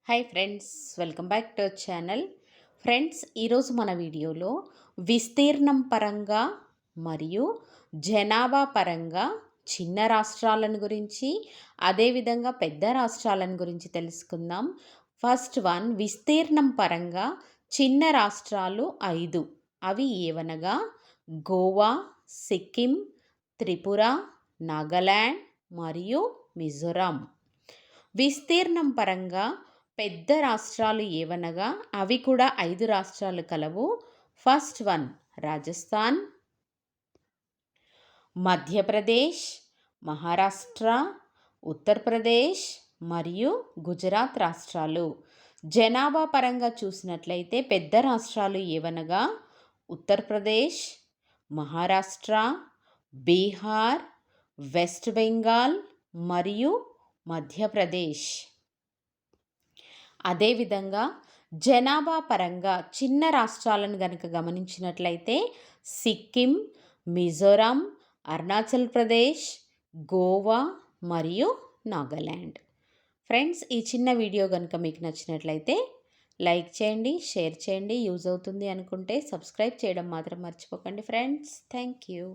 Hi friends, welcome back to our channel. Friends, ఈరోజు మన వీడియోలో విస్తీర్ణం పరంగా మరియు జనాభా పరంగా చిన్న రాష్ట్రాలను గురించి, అదేవిధంగా పెద్ద రాష్ట్రాలను గురించి తెలుసుకుందాం. ఫస్ట్ వన్, విస్తీర్ణం పరంగా చిన్న రాష్ట్రాలు 5. అవి ఏవనగా గోవా, సిక్కిం, త్రిపుర, నాగాలాండ్ మరియు మిజోరాం. విస్తీర్ణం పరంగా పెద్ద రాష్ట్రాలు ఏవనగా అవి కూడా 5 రాష్ట్రాలు కలవు. ఫస్ట్ వన్ రాజస్థాన్, మధ్యప్రదేశ్, మహారాష్ట్ర, ఉత్తరప్రదేశ్ మరియు గుజరాత్ రాష్ట్రాలు. జనాభా పరంగా చూసినట్లయితే పెద్ద రాష్ట్రాలు ఏవనగా ఉత్తరప్రదేశ్, మహారాష్ట్ర, బీహార్, వెస్ట్ బెంగాల్ మరియు మధ్యప్రదేశ్. అదేవిధంగా జనాభా పరంగా చిన్న రాష్ట్రాలను గనక గమనించినట్లయితే సిక్కిం, మిజోరాం, అరుణాచల్ ప్రదేశ్, గోవా మరియు నాగాలాండ్. ఫ్రెండ్స్, ఈ చిన్న వీడియో కనుక మీకు నచ్చినట్లయితే లైక్ చేయండి, షేర్ చేయండి. యూజ్ అవుతుంది అనుకుంటే సబ్స్క్రైబ్ చేయడం మాత్రం మర్చిపోకండి ఫ్రెండ్స్. Thank you.